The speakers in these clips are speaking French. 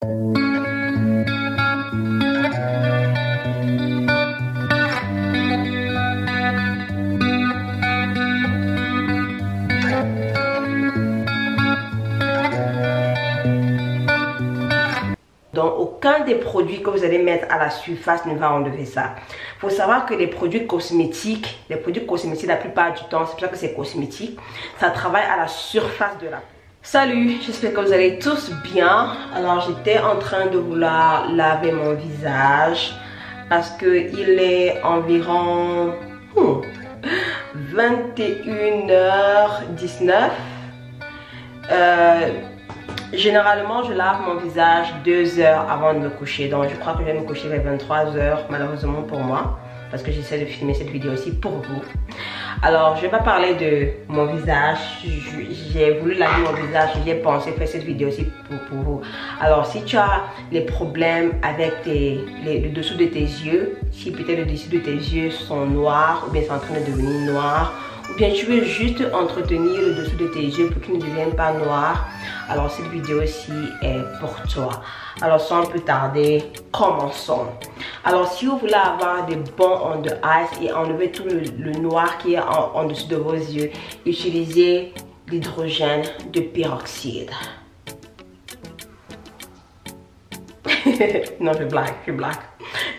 Donc, aucun des produits que vous allez mettre à la surface ne va enlever ça. Il faut savoir que les produits cosmétiques, la plupart du temps, c'est pour ça que c'est cosmétique, ça travaille à la surface de la peau. Salut, j'espère que vous allez tous bien. Alors, j'étais en train de vouloir laver mon visage parce que il est environ 21h19. Généralement, je lave mon visage 2 heures avant de me coucher. Donc, je crois que je vais me coucher vers 23 heures, malheureusement pour moi. Parce que j'essaie de filmer cette vidéo aussi pour vous. Alors, je vais pas parler de mon visage. J'ai voulu laver mon visage. J'ai pensé faire cette vidéo aussi pour vous. Alors, si tu as des problèmes avec le dessous de tes yeux, si peut-être le dessous de tes yeux sont noirs ou bien sont en train de devenir noirs, ou bien tu veux juste entretenir le dessous de tes yeux pour qu'ils ne deviennent pas noirs, alors cette vidéo-ci est pour toi. Alors sans plus tarder, commençons. Alors si vous voulez avoir des bons under eyes et enlever tout le noir qui est en dessous de vos yeux, utilisez l'hydrogène de peroxyde. Non, je blague.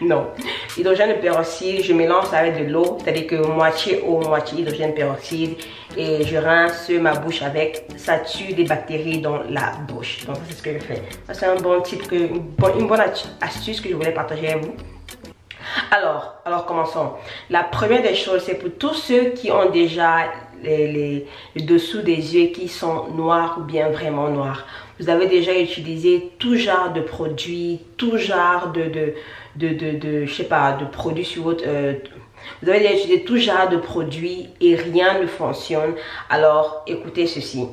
Non, l'hydrogène de peroxyde, je mélange ça avec de l'eau, c'est-à-dire que moitié eau, moitié hydrogène peroxyde, et je rince ma bouche avec, ça tue des bactéries dans la bouche. Donc c'est ce que je fais. C'est un bon type, une bonne astuce que je voulais partager avec vous. Alors commençons. La première des choses, c'est pour tous ceux qui ont déjà le dessous des yeux qui sont noirs ou bien vraiment noirs. Vous avez déjà utilisé tout genre de produits, tout genre de produits sur votre... vous avez déjà utilisé tout genre de produits et rien ne fonctionne. Alors, écoutez ceci.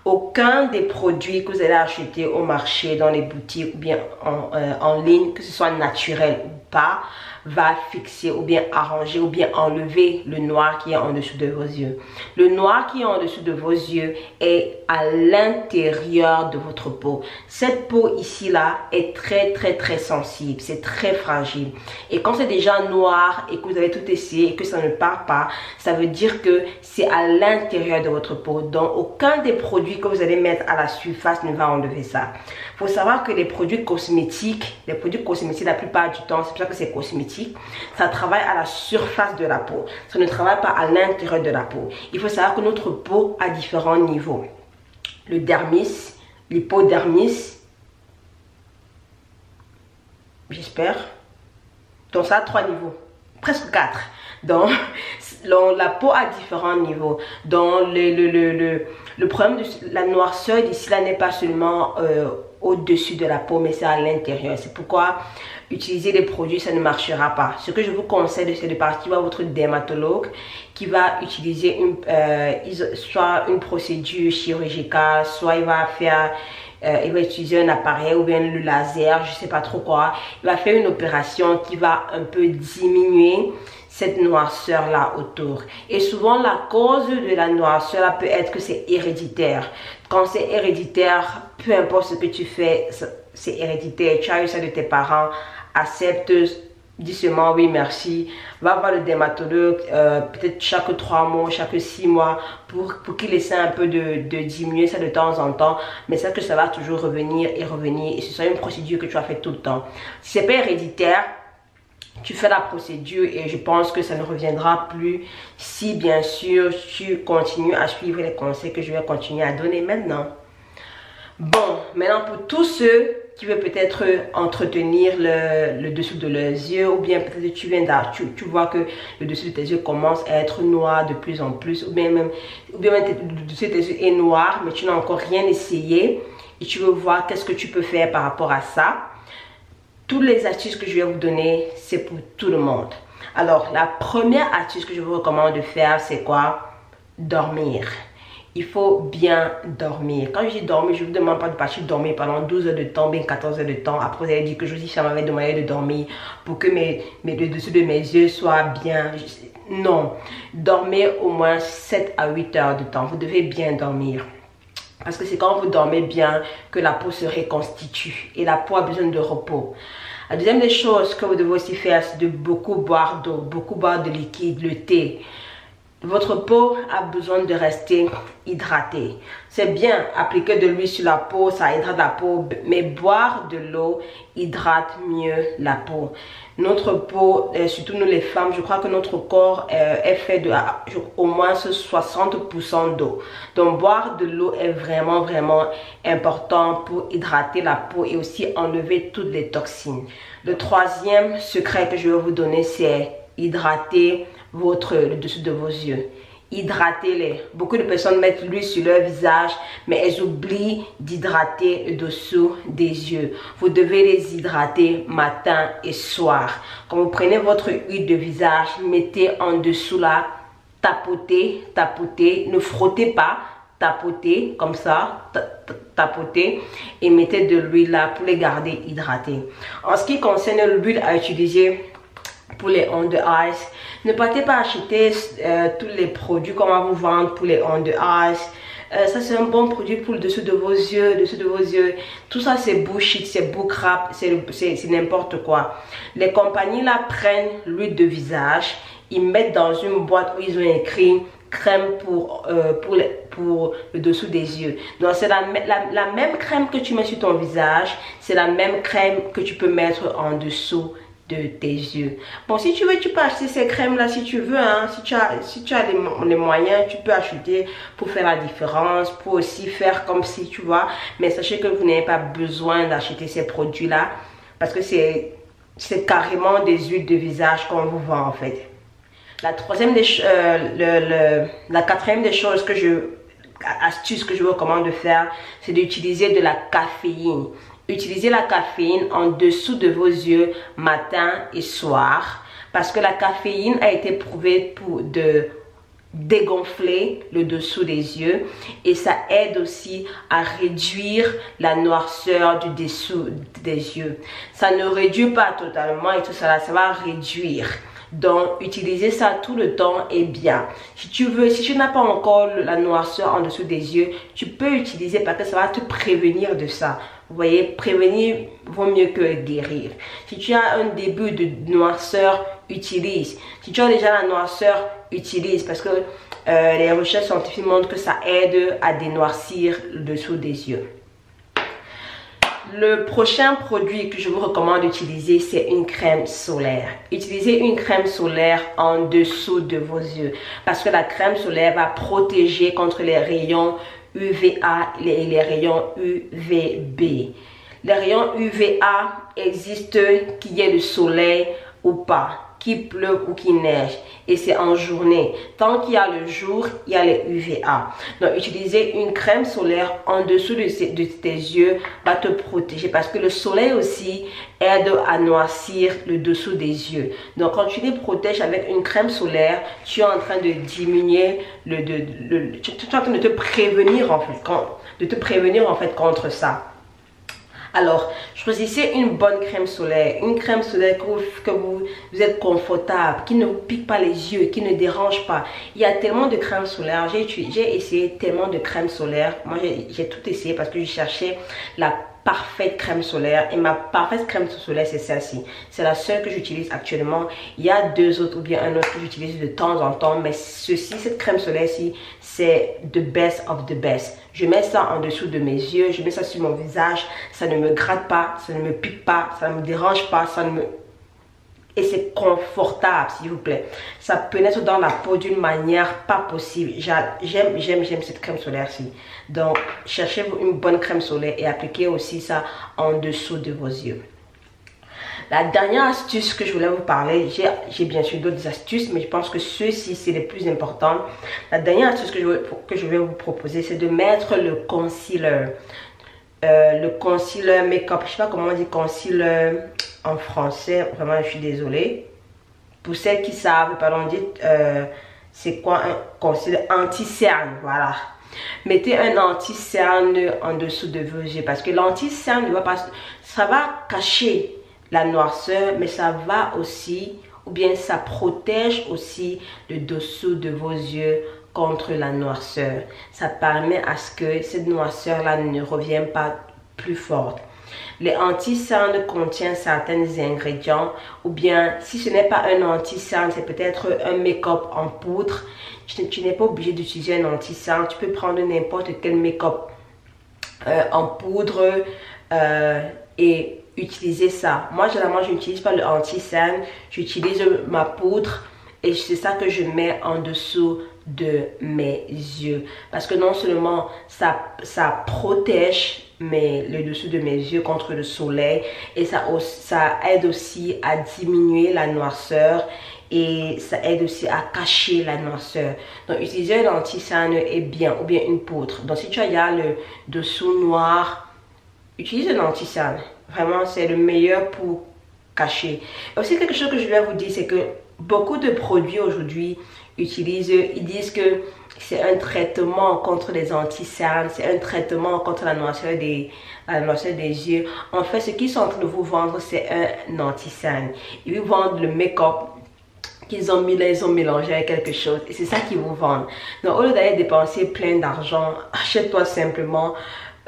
Aucun des produits que vous allez acheter au marché, dans les boutiques ou bien en ligne, que ce soit naturel ou pas, va fixer ou bien arranger ou bien enlever le noir qui est en dessous de vos yeux. Le noir qui est en dessous de vos yeux est à l'intérieur de votre peau. Cette peau ici là est très sensible, c'est très fragile. Et quand c'est déjà noir et que vous avez tout essayé et que ça ne part pas, ça veut dire que c'est à l'intérieur de votre peau. Donc aucun des produits que vous allez mettre à la surface ne va enlever ça. Il faut savoir que les produits cosmétiques, la plupart du temps, c'est pour ça que c'est cosmétique, ça travaille à la surface de la peau. Ça ne travaille pas à l'intérieur de la peau. Il faut savoir que notre peau a différents niveaux. Le dermis, l'hypodermis, j'espère. Donc ça a 3 niveaux, presque 4. Donc la peau a différents niveaux. Donc le problème de la noirceur d'ici là n'est pas seulement au-dessus de la peau, mais c'est à l'intérieur. C'est pourquoi utiliser des produits, ça ne marchera pas. Ce que je vous conseille, c'est de partir voir votre dermatologue qui va utiliser soit une procédure chirurgicale, soit il va utiliser un appareil ou bien le laser, je sais pas trop quoi. Il va faire une opération qui va un peu diminuer cette noirceur là autour. Et souvent la cause de la noirceur là peut être que c'est héréditaire. Quand c'est héréditaire, peu importe ce que tu fais, c'est héréditaire. Tu as eu ça de tes parents, accepte, dis seulement oui merci, va voir le dermatologue peut-être chaque 3 mois, chaque 6 mois pour qu'il essaie un peu de diminuer ça de temps en temps, mais c'est que ça va toujours revenir et ce sera une procédure que tu as fait tout le temps. Si c'est pas héréditaire, tu fais la procédure et je pense que ça ne reviendra plus si bien sûr tu continues à suivre les conseils que je vais continuer à donner maintenant. Bon, maintenant pour tous ceux qui veulent peut-être entretenir le dessous de leurs yeux, ou bien peut-être tu vois que le dessous de tes yeux commence à être noir de plus en plus, ou bien même le dessous de tes yeux est noir mais tu n'as encore rien essayé et tu veux voir qu'est-ce que tu peux faire par rapport à ça. Toutes les astuces que je vais vous donner, c'est pour tout le monde. Alors, la première astuce que je vous recommande de faire, c'est quoi? Dormir. Il faut bien dormir. Quand je dis dormir, je ne vous demande pas de partir dormir pendant 12 heures de temps, bien 14 heures de temps. Après, vous allez dire que je dis ça m'avait demandé de dormir pour que le dessous de mes yeux soient bien. Non. Dormez au moins 7 à 8 heures de temps. Vous devez bien dormir. Parce que c'est quand vous dormez bien que la peau se reconstitue et la peau a besoin de repos. La deuxième des choses que vous devez aussi faire, c'est de beaucoup boire d'eau, beaucoup boire de liquide, le thé. Votre peau a besoin de rester hydratée. C'est bien appliquer de l'huile sur la peau, ça hydrate la peau, mais boire de l'eau hydrate mieux la peau. Notre peau, surtout nous les femmes, je crois que notre corps est fait de au moins 60% d'eau. Donc boire de l'eau est vraiment important pour hydrater la peau et aussi enlever toutes les toxines. Le troisième secret que je vais vous donner, c'est hydrater le dessous de vos yeux. Hydratez-les. Beaucoup de personnes mettent l'huile sur leur visage, mais elles oublient d'hydrater le dessous des yeux. Vous devez les hydrater matin et soir. Quand vous prenez votre huile de visage, mettez en dessous là, tapotez, ne frottez pas, tapotez comme ça, tapotez et mettez de l'huile là pour les garder hydratés. En ce qui concerne l'huile à utiliser pour les under eyes, ne partez pas acheter tous les produits qu'on va vous vendre pour les under eyes. Ça c'est un bon produit pour le dessous de vos yeux, tout ça c'est bullshit, c'est bullcrap, c'est n'importe quoi. Les compagnies là prennent l'huile de visage, ils mettent dans une boîte où ils ont écrit crème pour le dessous des yeux. Donc c'est la même crème que tu mets sur ton visage, c'est la même crème que tu peux mettre en dessous de tes yeux. Bon, si tu veux, tu peux acheter ces crèmes là si tu veux, hein. Si tu as les moyens, tu peux acheter pour faire la différence, pour aussi faire comme si, tu vois. Mais sachez que vous n'avez pas besoin d'acheter ces produits là parce que c'est carrément des huiles de visage qu'on vous vend en fait. La quatrième des choses astuce que je vous recommande de faire, c'est d'utiliser de la caféine. Utilisez la caféine en dessous de vos yeux matin et soir parce que la caféine a été prouvée pour dégonfler le dessous des yeux et ça aide aussi à réduire la noirceur du dessous des yeux. Ça ne réduit pas totalement et tout ça, ça va réduire. Donc, utilisez ça tout le temps et bien. Si tu n'as pas encore la noirceur en dessous des yeux, tu peux utiliser parce que ça va te prévenir de ça. Vous voyez, prévenir vaut mieux que guérir. Si tu as un début de noirceur, utilise. Si tu as déjà la noirceur, utilise parce que les recherches scientifiques montrent que ça aide à dénoircir le dessous des yeux. Le prochain produit que je vous recommande d'utiliser, c'est une crème solaire. Utilisez une crème solaire en dessous de vos yeux parce que la crème solaire va protéger contre les rayons UVA et les rayons UVB. Les rayons UVA existent qu'il y ait le soleil ou pas, qu'il pleuve ou qu'il neige, et c'est en journée. Tant qu'il y a le jour, il y a les UVA. Donc utiliser une crème solaire en dessous de tes yeux va te protéger parce que le soleil aussi aide à noircir le dessous des yeux. Donc quand tu les protèges avec une crème solaire, tu es en train de diminuer tu es en train de te prévenir en fait contre ça. Alors, choisissez une bonne crème solaire que vous êtes confortable, qui ne vous pique pas les yeux, qui ne dérange pas. Il y a tellement de crèmes solaires, j'ai essayé tellement de crèmes solaires. Moi, j'ai tout essayé parce que je cherchais la parfaite crème solaire et ma parfaite crème solaire c'est celle-ci. C'est la seule que j'utilise actuellement. Il y a deux autres ou bien un autre que j'utilise de temps en temps, mais cette crème solaire-ci, c'est the best of the best. Je mets ça en dessous de mes yeux, je mets ça sur mon visage, ça ne me gratte pas, ça ne me pique pas, ça ne me dérange pas, et c'est confortable s'il vous plaît. Ça pénètre dans la peau d'une manière pas possible. J'aime cette crème solaire-ci. Donc, cherchez-vous une bonne crème solaire et appliquez aussi ça en dessous de vos yeux. La dernière astuce que je voulais vous parler, j'ai bien sûr d'autres astuces, mais je pense que ceux-ci, c'est les plus importants. La dernière astuce que je vais vous proposer, c'est de mettre le concealer. Le concealer make-up, je sais pas comment on dit concealer en français, vraiment je suis désolée. Pour celles qui savent, pardon, dites c'est quoi un concealer anti-cerne, voilà. Mettez un anti-cerne en dessous de vos yeux parce que l'anti-cerne ne va pas, ça va cacher la noirceur, mais ça va aussi, ou bien ça protège aussi le dessous de vos yeux contre la noirceur. Ça permet à ce que cette noirceur-là ne revienne pas plus forte. Les anti-cernes contiennent certains ingrédients, ou bien si ce n'est pas un anti-cerne, c'est peut-être un make-up en poudre. Tu n'es pas obligé d'utiliser un anti-cerne, tu peux prendre n'importe quel make-up en poudre et utiliser ça. Moi, généralement, je n'utilise pas le anti-cerne, j'utilise ma poudre et c'est ça que je mets en dessous de mes yeux. Parce que non seulement ça protège le dessous de mes yeux contre le soleil et ça aide aussi à diminuer la noirceur et ça aide aussi à cacher la noirceur. Donc, utiliser un anti-cerne est bien, ou bien une poudre. Donc, si tu as le dessous noir, utilise un anti-cerne. Vraiment, c'est le meilleur pour cacher. Et aussi, quelque chose que je vais vous dire, c'est que beaucoup de produits aujourd'hui ils disent que c'est un traitement contre les anti-cernes, c'est un traitement contre la noirceur des yeux. En fait, ce qu'ils sont en train de vous vendre, c'est un anti-cerne. Ils vous vendent le make-up qu'ils ont mis là, ils ont mélangé avec quelque chose. Et c'est ça qu'ils vous vendent. Donc, au lieu d'aller dépenser plein d'argent, achète-toi simplement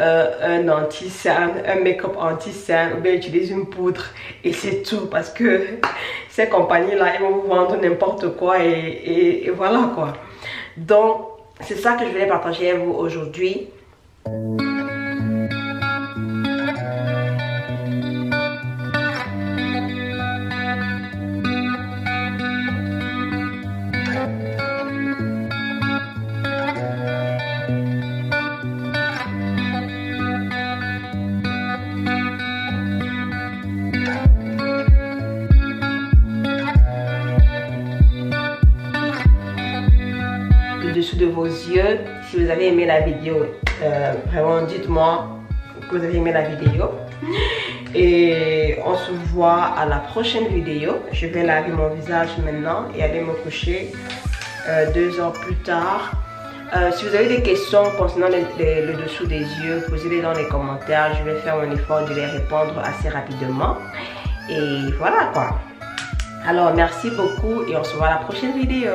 un anti-cerne, un make-up anti-cerne, ou bien utilise une poudre et c'est tout. Parce que ces compagnies-là, ils vont vous vendre n'importe quoi et voilà quoi. Donc, c'est ça que je voulais partager avec vous aujourd'hui. Dessous de vos yeux. Si vous avez aimé la vidéo, vraiment dites-moi que vous avez aimé la vidéo et on se voit à la prochaine vidéo. Je vais laver mon visage maintenant et aller me coucher 2 heures plus tard. Si vous avez des questions concernant le dessous des yeux, posez-les dans les commentaires. Je vais faire un effort de les répondre assez rapidement et voilà quoi. Alors merci beaucoup et on se voit à la prochaine vidéo.